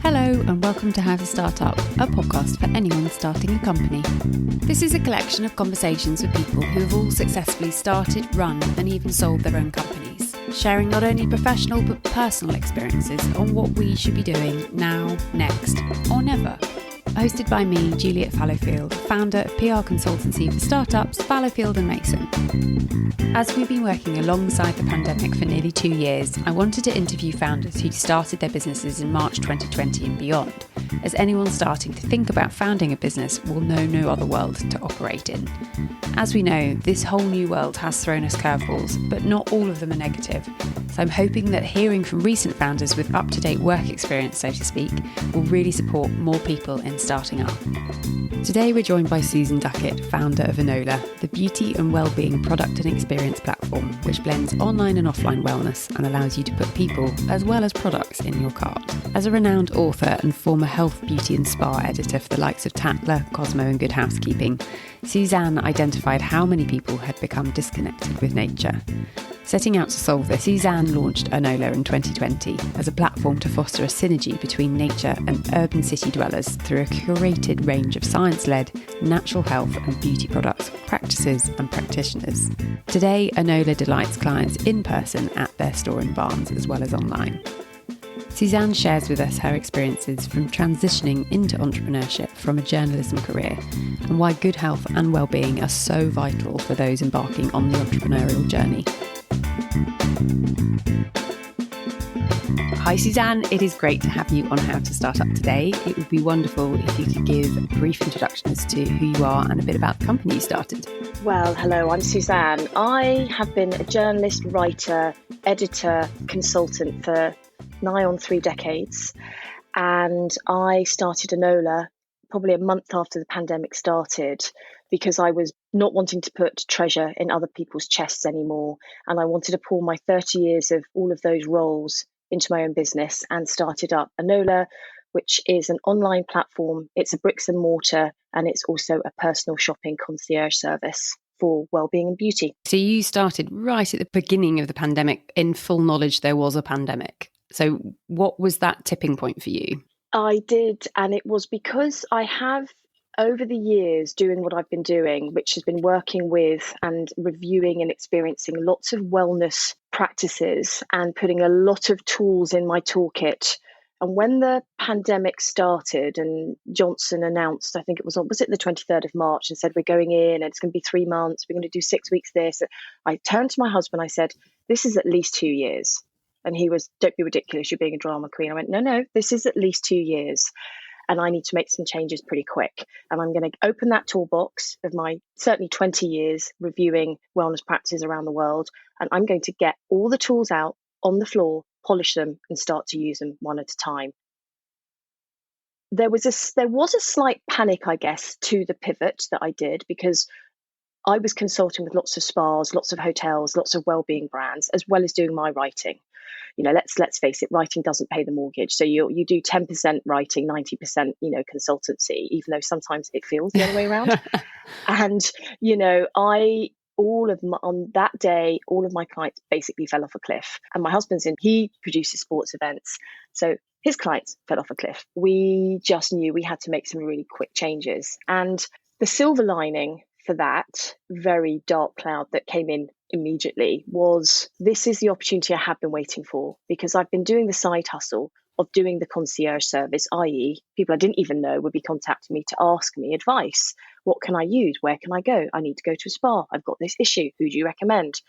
Hello and welcome to How to Start Up, a podcast for anyone starting a company. This is a collection of conversations with people who have all successfully started, run and even sold their own companies, sharing not only professional but personal experiences on what we should be doing now, next or never. Hosted by me, Juliet Fallowfield, founder of PR consultancy for startups Fallowfield and Mason. As we've been working alongside the pandemic for nearly 2 years, I wanted to interview founders who started their businesses in March 2020 and beyond, as anyone starting to think about founding a business will know no other world to operate in. As we know, this whole new world has thrown us curveballs, but not all of them are negative. So I'm hoping that hearing from recent founders with up-to-date work experience, so to speak, will really support more people in starting up. Today we're joined by Suzanne Duckett, founder of Onolla, the beauty and wellbeing product and experience platform which blends online and offline wellness and allows you to put people as well as products in your cart. As a renowned author and former health, beauty and spa editor for the likes of Tatler, Cosmo and Good Housekeeping, Suzanne identified how many people had become disconnected with nature. Setting out to solve this, Suzanne launched Onolla in 2020 as a platform to foster a synergy between nature and urban city dwellers through a curated range of science-led, natural health and beauty products, practices and practitioners. Today, Onolla delights clients in person at their store in Barnes as well as online. Suzanne shares with us her experiences from transitioning into entrepreneurship from a journalism career and why good health and well-being are so vital for those embarking on the entrepreneurial journey. Hi Suzanne, it is great to have you on How to Start Up today. It would be wonderful if you could give a brief introduction as to who you are and a bit about the company you started. Well, hello, I'm Suzanne. I have been a journalist, writer, editor, consultant for nigh on 3 decades. And I started Onolla probably a month after the pandemic started because I was not wanting to put treasure in other people's chests anymore. And I wanted to pour my 30 years of all of those roles into my own business and started up Onolla, which is an online platform. It's a bricks and mortar, and it's also a personal shopping concierge service for wellbeing and beauty. So you started right at the beginning of the pandemic in full knowledge there was a pandemic. So what was that tipping point for you? I did, and it was because I have, over the years, doing what I've been doing, which has been working with and reviewing and experiencing lots of wellness practices and putting a lot of tools in my toolkit. And when the pandemic started and Johnson announced, I think it was it the 23rd of March, and said, we're going in and it's going to be 3 months, we're going to do 6 weeks this. I turned to my husband, I said, this is at least 2 years. And he was, don't be ridiculous, you're being a drama queen. I went, no, this is at least 2 years. And I need to make some changes pretty quick. And I'm going to open that toolbox of my certainly 20 years reviewing wellness practices around the world. And I'm going to get all the tools out on the floor, polish them and start to use them one at a time. There was a slight panic, I guess, to the pivot that I did because I was consulting with lots of spas, lots of hotels, lots of wellbeing brands, as well as doing my writing. You know, let's face it, writing doesn't pay the mortgage. So you do 10% writing, 90%, consultancy, even though sometimes it feels the other way around. And, on that day, all of my clients basically fell off a cliff. And my husband's he produces sports events. So his clients fell off a cliff. We just knew we had to make some really quick changes. And the silver lining for that very dark cloud that came in immediately was, this is the opportunity I have been waiting for, because I've been doing the side hustle of doing the concierge service, i.e. people I didn't even know would be contacting me to ask me advice. What can I use? Where can I go? I need to go to a spa. I've got this issue. Who do you recommend?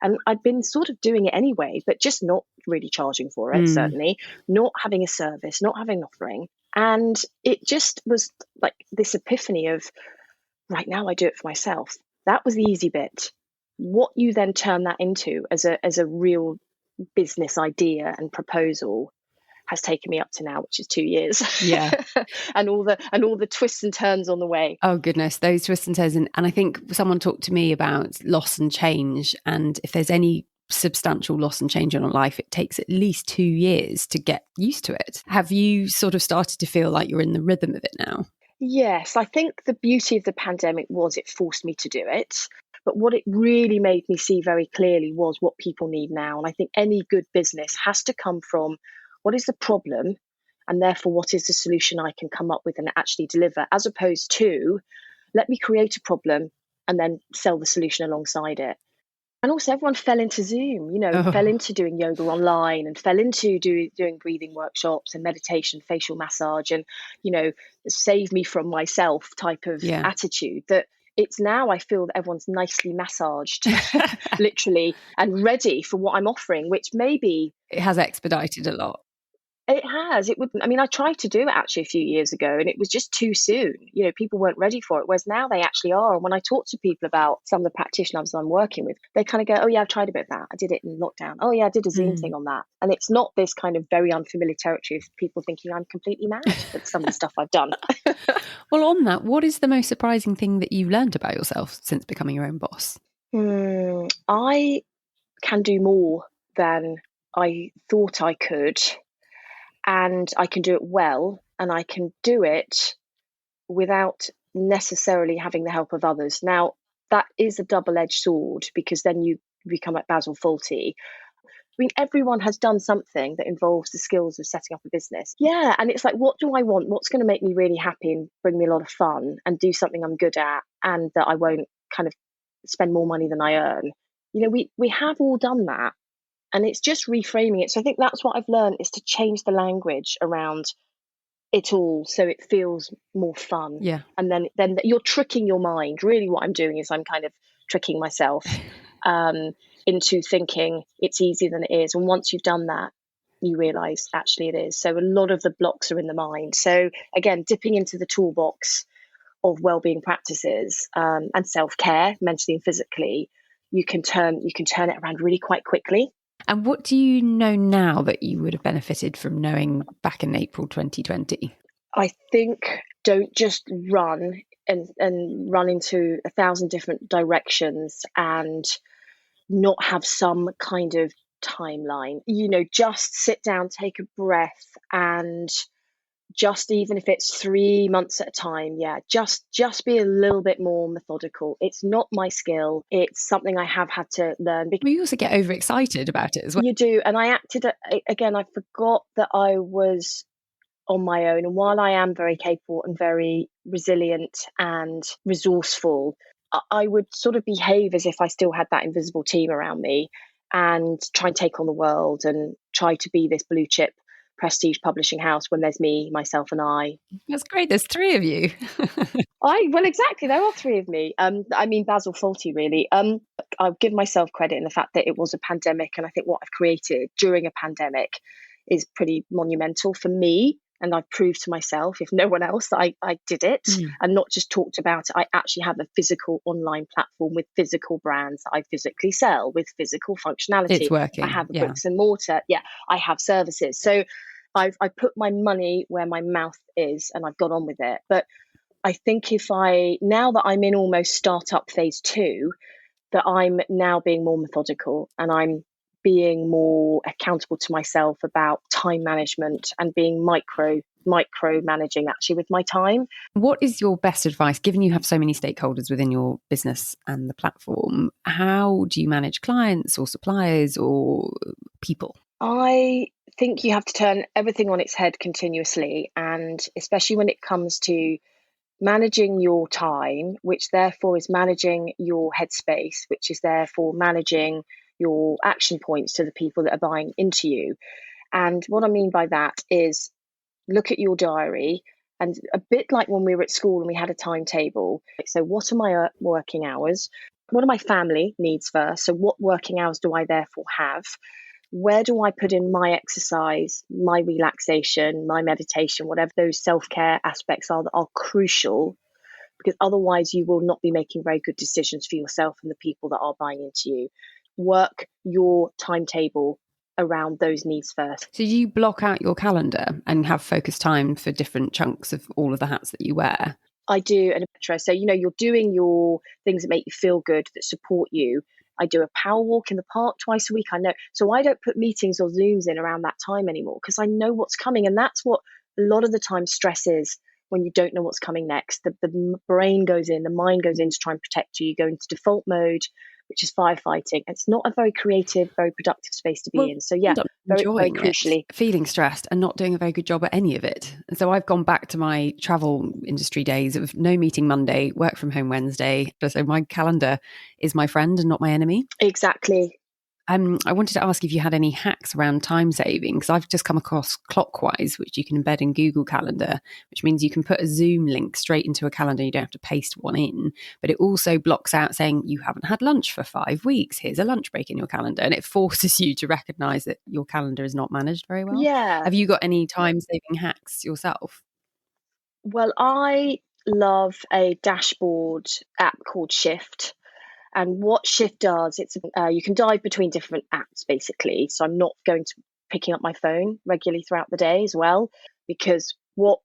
And I'd been sort of doing it anyway, but just not really charging for it, certainly, not having a service, not having an offering. And it just was like this epiphany of, right now I do it for myself. That was the easy bit. What you then turn that into as a real business idea and proposal has taken me up to now, which is 2 years. Yeah. and all the twists and turns on the way. Oh goodness, those twists and turns. And I think someone talked to me about loss and change. And if there's any substantial loss and change in your life, it takes at least 2 years to get used to it. Have you sort of started to feel like you're in the rhythm of it now? Yes, I think the beauty of the pandemic was it forced me to do it. But what it really made me see very clearly was what people need now. And I think any good business has to come from what is the problem, and therefore what is the solution I can come up with and actually deliver, as opposed to let me create a problem and then sell the solution alongside it. And also everyone fell into Zoom, fell Oh, into doing yoga online, and fell into doing breathing workshops and meditation, facial massage, and, save me from myself type of yeah. attitude. That it's now I feel that everyone's nicely massaged, literally, and ready for what I'm offering, which maybe It has expedited a lot. it has. It wouldn't. I mean, I tried to do it actually a few years ago, and it was just too soon. People weren't ready for it. Whereas now they actually are. And when I talk to people about some of the practitioners I'm working with, they kind of go, "Oh yeah, I've tried a bit of that. I did it in lockdown. Oh yeah, I did a Zoom Mm. thing on that." And it's not this kind of very unfamiliar territory of people thinking I'm completely mad at some of the stuff I've done. Well, on that, what is the most surprising thing that you've learned about yourself since becoming your own boss? I can do more than I thought I could, and I can do it well, and I can do it without necessarily having the help of others. Now, that is a double-edged sword, because then you become like Basil Fawlty. I mean, everyone has done something that involves the skills of setting up a business. Yeah, and it's like, what do I want? What's going to make me really happy and bring me a lot of fun and do something I'm good at, and that I won't kind of spend more money than I earn? We have all done that, and it's just reframing it. So I think that's what I've learned, is to change the language around it all so it feels more fun. Yeah. And then you're tricking your mind. Really what I'm doing is I'm kind of tricking myself into thinking it's easier than it is. And once you've done that, you realize actually it is. So a lot of the blocks are in the mind. So again, dipping into the toolbox of wellbeing practices, and self-care, mentally and physically, you can turn it around really quite quickly. And what do you know now that you would have benefited from knowing back in April 2020? I think don't just run and run into 1,000 different directions and not have some kind of timeline. Just sit down, take a breath, and just, even if it's 3 months at a time, just be a little bit more methodical. It's not my skill. It's something I have had to learn. Well, you also get overexcited about it as well. You do. And I acted, again, I forgot that I was on my own. And while I am very capable and very resilient and resourceful, I would sort of behave as if I still had that invisible team around me, and try and take on the world and try to be this blue chip prestige publishing house when there's me, myself, and I. That's great. There's three of you. Well, exactly. There are three of me. I mean, Basil Fawlty, really. I'll give myself credit in the fact that it was a pandemic, and I think what I've created during a pandemic is pretty monumental for me. And I've proved to myself, if no one else, that I did it, and not just talked about it. I actually have a physical online platform with physical brands that I physically sell with physical functionality. It's working. I have a Yeah. bricks and mortar. Yeah, I have services. So I put my money where my mouth is, and I've got on with it. But I think now that I'm in almost startup phase 2, that I'm now being more methodical, and I'm being more accountable to myself about time management, and being micro managing actually with my time. What is your best advice, given you have so many stakeholders within your business and the platform? How do you manage clients or suppliers or people? I think you have to turn everything on its head continuously, and especially when it comes to managing your time, which therefore is managing your headspace, which is therefore managing your action points to the people that are buying into you. And what I mean by that is, look at your diary, and a bit like when we were at school and we had a timetable. So what are my working hours? What are my family needs first? So what working hours do I therefore have? Where do I put in my exercise, my relaxation, my meditation, whatever those self-care aspects are that are crucial? Because otherwise you will not be making very good decisions for yourself and the people that are buying into you. Work your timetable around those needs first. So you block out your calendar and have focused time for different chunks of all of the hats that you wear? I do, and etc. So, you're doing your things that make you feel good, that support you. I do a power walk in the park twice a week. I know. So I don't put meetings or Zooms in around that time anymore, because I know what's coming. And that's what a lot of the time stress is. when you don't know what's coming next. The brain goes in, the mind goes in to try and protect you. You go into default mode, which is firefighting. It's not a very creative, very productive space to be in. So yeah, very, very crucially. Feeling stressed and not doing a very good job at any of it. And so I've gone back to my travel industry days of no meeting Monday, work from home Wednesday. So my calendar is my friend and not my enemy. Exactly. I wanted to ask if you had any hacks around time saving, because I've just come across Clockwise, which you can embed in Google Calendar, which means you can put a Zoom link straight into a calendar. You don't have to paste one in, but it also blocks out saying you haven't had lunch for 5 weeks. Here's a lunch break in your calendar. And it forces you to recognize that your calendar is not managed very well. Yeah. Have you got any time saving hacks yourself? Well, I love a dashboard app called Shift. And what Shift does, it's you can dive between different apps, basically. So I'm not going to picking up my phone regularly throughout the day as well, because what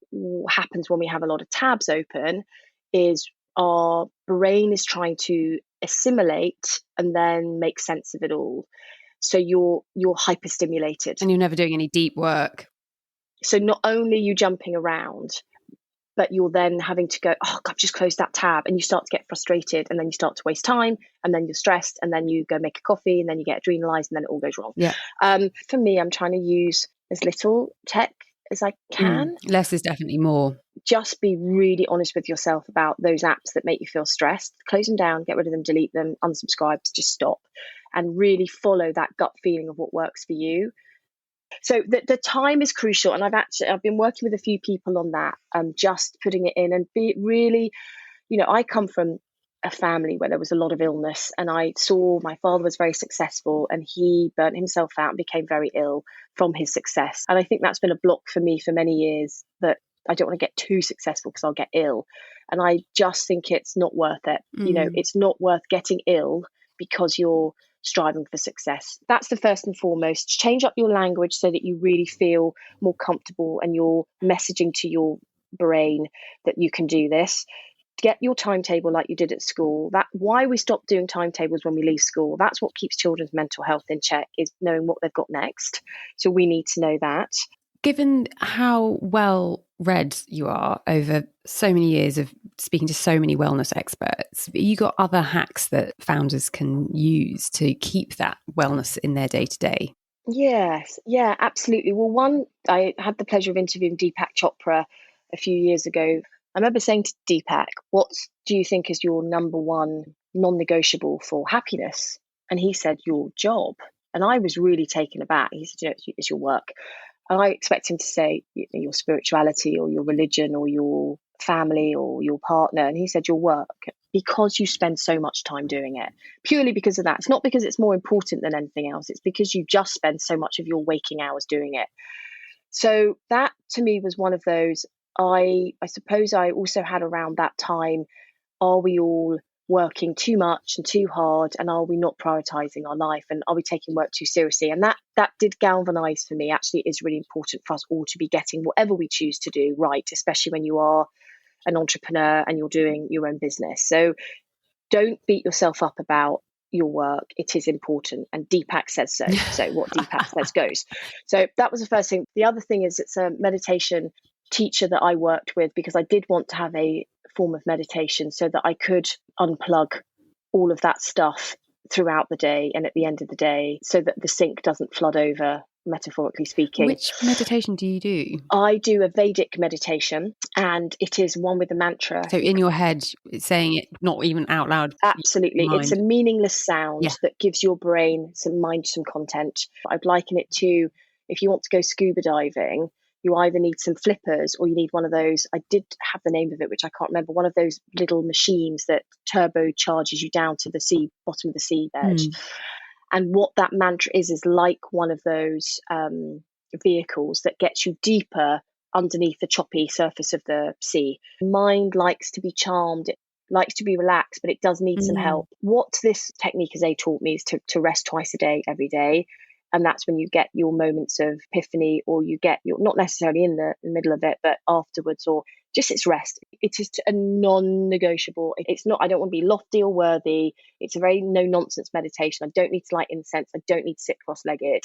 happens when we have a lot of tabs open is our brain is trying to assimilate and then make sense of it all. So you're hyperstimulated. And you're never doing any deep work. So not only are you jumping around, but you're then having to go, oh, I've just closed that tab. And you start to get frustrated, and then you start to waste time, and then you're stressed, and then you go make a coffee, and then you get adrenalized, and then it all goes wrong. Yeah. For me, I'm trying to use as little tech as I can. Less is definitely more. Just be really honest with yourself about those apps that make you feel stressed. Close them down, get rid of them, delete them, unsubscribe, just stop. And really follow that gut feeling of what works for you. So the time is crucial, and I've been working with a few people on that, just putting it in and be really, I come from a family where there was a lot of illness, and I saw my father was very successful, and he burnt himself out and became very ill from his success. And I think that's been a block for me for many years, that I don't want to get too successful because I'll get ill. And I just think it's not worth it. It's not worth getting ill because you're striving for success. That's the first and foremost. Change up your language so that you really feel more comfortable and you're messaging to your brain that you can do this. Get your timetable like you did at school. That why we stop doing timetables when we leave school. That's what keeps children's mental health in check, is knowing what they've got next. So we need to know that. Given how well read you are over so many years of speaking to so many wellness experts, you got other hacks that founders can use to keep that wellness in their day-to-day? Yes, yeah, absolutely. Well, one, I had the pleasure of interviewing Deepak Chopra a few years ago. I remember saying to Deepak, what do you think is your number one non-negotiable for happiness? And he said, your job. And I was really taken aback. He said, it's your work. And I expect him to say your spirituality or your religion or your family or your partner. And he said your work, because you spend so much time doing it, purely because of that. It's not because it's more important than anything else. It's because you just spend so much of your waking hours doing it. So that to me was one of those. I suppose I also had around that time, are we all working too much and too hard, and are we not prioritizing our life, and are we taking work too seriously? And that did galvanize for me. Actually, it is really important for us all to be getting whatever we choose to do right, especially when you are an entrepreneur and you're doing your own business. So don't beat yourself up about your work. It is important, and Deepak says so. So what Deepak says goes. So that was the first thing. The other thing is, it's a meditation teacher that I worked with, because I did want to have a form of meditation so that I could unplug all of that stuff throughout the day and at the end of the day, so that the sink doesn't flood over, metaphorically speaking. Which meditation do you do? I do a Vedic meditation, and it is one with a mantra. So in your head, saying it, not even out loud. Absolutely. It's a meaningless sound that gives your brain some content. I'd liken it to, if you want to go scuba diving, you either need some flippers or you need one of those. I did have the name of it, which I can't remember. One of those little machines that turbo charges you down to the sea, bottom of the seabed. And what that mantra is like one of those vehicles that gets you deeper underneath the choppy surface of the sea. Mind likes to be charmed. It likes to be relaxed, but it does need some help. What this technique has taught me is to rest twice a day, every day. And that's when you get your moments of epiphany, or you get your, not necessarily in the middle of it, but afterwards, or just it's rest. It is a non-negotiable. It's not, I don't want to be lofty or worthy. It's a very no-nonsense meditation. I don't need to light incense. I don't need to sit cross-legged.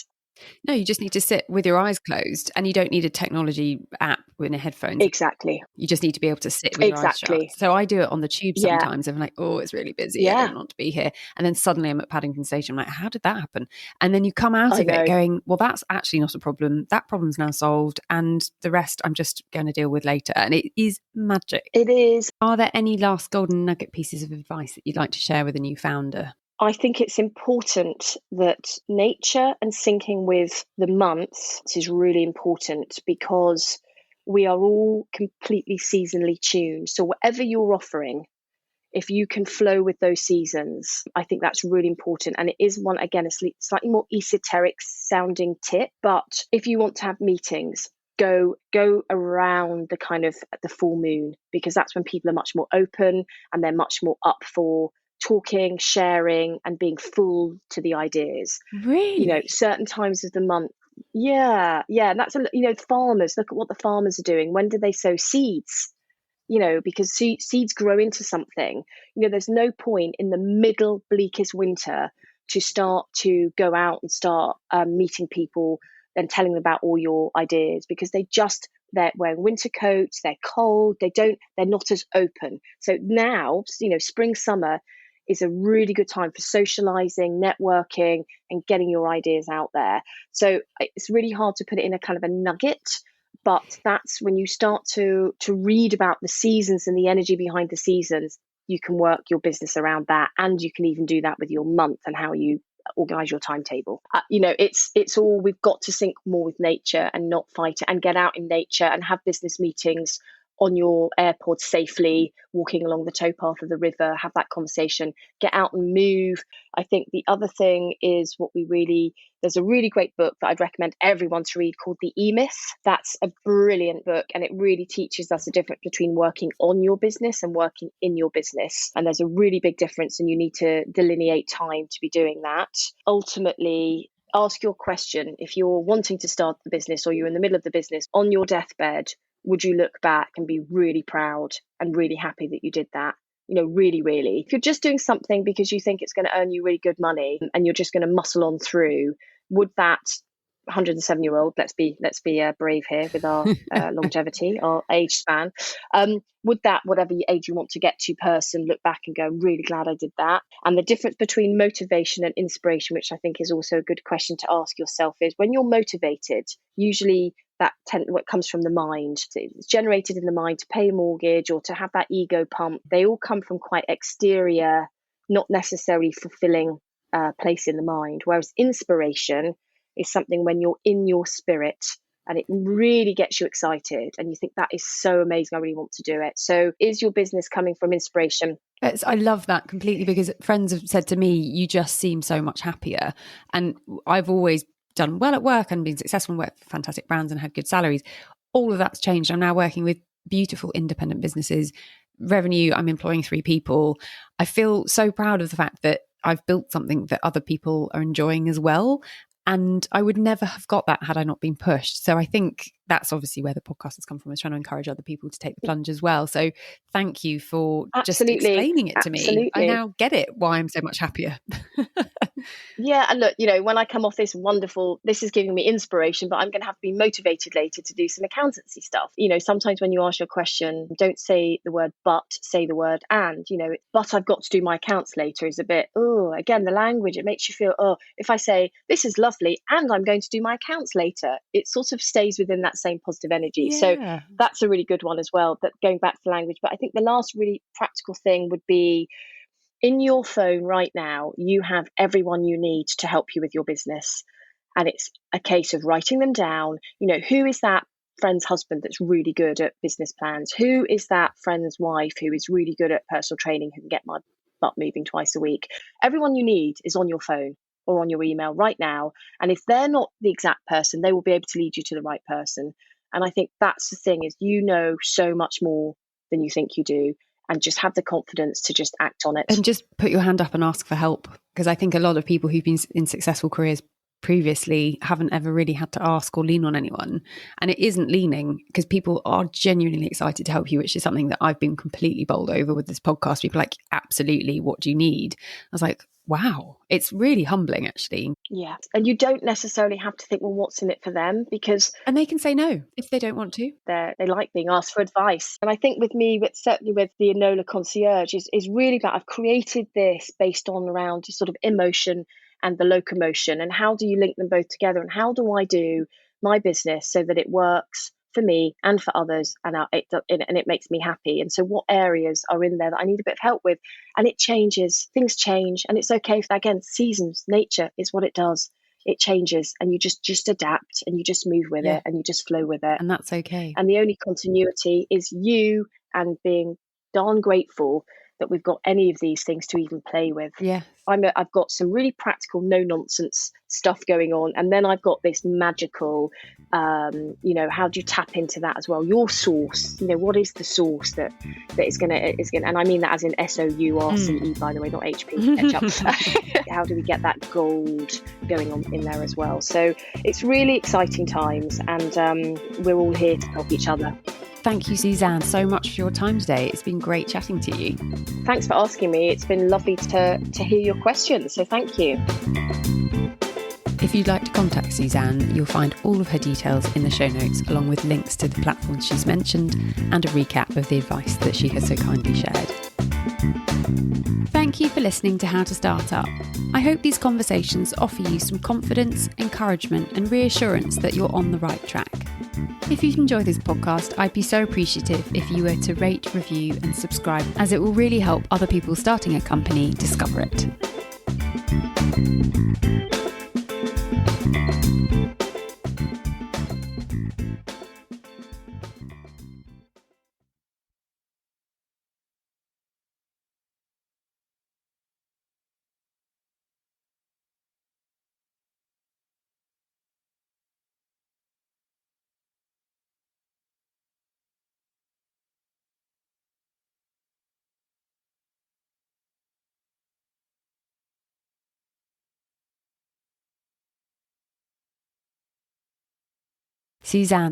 No, you just need to sit with your eyes closed, and you don't need a technology app with a headphones. Exactly. You just need to be able to sit with your eyes shut. Exactly. So I do it on the tube Yeah. sometimes. I'm like, oh, it's really busy. I Yeah. don't want to be here. And then suddenly I'm at Paddington Station. I'm like, how did that happen? And then you come out I of know. it going, well, that's actually not a problem. That problem's now solved. And the rest I'm just going to deal with later. And it is magic. It is. Are there any last golden nugget pieces of advice that you'd like to share with a new founder? I think it's important that nature and syncing with the months is really important, because we are all completely seasonally tuned. So whatever you're offering, if you can flow with those seasons, I think that's really important. And it is one, again, a slightly more esoteric sounding tip. But if you want to have meetings, go around the kind of the full moon, because that's when people are much more open and they're much more up for talking, sharing, and being full to the ideas. Really? Certain times of the month. Yeah. And that's, farmers, look at what the farmers are doing. When do they sow seeds? Because seeds grow into something. There's no point in the middle bleakest winter to start to go out and start meeting people and telling them about all your ideas, because they're wearing winter coats, they're cold, they're not as open. So now, spring, summer is a really good time for socializing, networking, and getting your ideas out there. So it's really hard to put it in a kind of a nugget, but that's when you start to read about the seasons and the energy behind the seasons, you can work your business around that. And you can even do that with your month and how you organize your timetable. It's all, we've got to sync more with nature and not fight it, and get out in nature and have business meetings on your AirPods safely, walking along the towpath of the river, have that conversation, get out and move. I think the other thing is there's a really great book that I'd recommend everyone to read called The E-Myth. That's a brilliant book, and it really teaches us the difference between working on your business and working in your business. And there's a really big difference, and you need to delineate time to be doing that. Ultimately, ask your question. If you're wanting to start the business or you're in the middle of the business, on your deathbed, would you look back and be really proud and really happy that you did that? Really, really. If you're just doing something because you think it's going to earn you really good money and you're just going to muscle on through, would that 107-year-old, let's be brave here with our longevity, our age span, would that, whatever age you want to get to, person look back and go, I'm really glad I did that? And the difference between motivation and inspiration, which I think is also a good question to ask yourself, is when you're motivated, usually what comes from the mind. It's generated in the mind to pay a mortgage or to have that ego pump. They all come from quite exterior, not necessarily fulfilling place in the mind. Whereas inspiration is something when you're in your spirit and it really gets you excited and you think that is so amazing, I really want to do it. So is your business coming from inspiration? I love that completely, because friends have said to me, you just seem so much happier. And I've always done well at work and been successful and worked for fantastic brands and had good salaries. All of that's changed. I'm now working with beautiful independent businesses. Revenue, I'm employing 3 people. I feel so proud of the fact that I've built something that other people are enjoying as well. And I would never have got that had I not been pushed. So I think that's obviously where the podcast has come from, is trying to encourage other people to take the plunge as well. So thank you for just explaining it to me. I now get it, why I'm so much happier. Yeah, and look, when I come off this is giving me inspiration, but I'm going to have to be motivated later to do some accountancy stuff. Sometimes when you ask your question, don't say the word but, say the word and. But I've got to do my accounts later is a bit, again, the language, it makes you feel, if I say this is lovely and I'm going to do my accounts later, it sort of stays within that same positive energy. Yeah. So that's a really good one as well, that going back to the language. But I think the last really practical thing would be, in your phone right now, you have everyone you need to help you with your business. And it's a case of writing them down. Who is that friend's husband that's really good at business plans? Who is that friend's wife who is really good at personal training, who can get my butt moving twice a week? Everyone you need is on your phone or on your email right now. And if they're not the exact person, they will be able to lead you to the right person. And I think that's the thing, is so much more than you think you do. And just have the confidence to just act on it. And just put your hand up and ask for help. Because I think a lot of people who've been in successful careers previously haven't ever really had to ask or lean on anyone. And it isn't leaning, because people are genuinely excited to help you, which is something that I've been completely bowled over with this podcast. People are like, absolutely, what do you need? I was like, wow, it's really humbling, actually. Yeah. And you don't necessarily have to think, well, what's in it for them? Because And they can say no if they don't want to. they like being asked for advice. And I think with me, but certainly with the Onolla concierge, is really about, I've created this based on around sort of emotion and the locomotion, and how do you link them both together, and how do I do my business so that it works for me and for others, and it makes me happy. And so what areas are in there that I need a bit of help with? And it changes, things change, and it's okay. Again, seasons, nature is what it does. It changes, and you just adapt, and you just move with it, and you just flow with it. And that's okay. And the only continuity is you, and being darn grateful that we've got any of these things to even play with. Yeah. I've got some really practical, no nonsense stuff going on, and then I've got this magical, how do you tap into that as well? Your source, what is the source that is gonna, and I mean that as in SOURCE, by the way, not HP. Ketchup. How do we get that gold going on in there as well? So it's really exciting times, and we're all here to help each other. Thank you, Suzanne, so much for your time today. It's been great chatting to you. Thanks for asking me. It's been lovely to hear your questions, so thank you. If you'd like to contact Suzanne, you'll find all of her details in the show notes, along with links to the platforms she's mentioned and a recap of the advice that she has so kindly shared. Thank you for listening to How to Start Up. I hope these conversations offer you some confidence, encouragement, and reassurance that you're on the right track. If you've enjoyed this podcast, I'd be so appreciative if you were to rate, review, and subscribe, as it will really help other people starting a company discover it. Suzanne.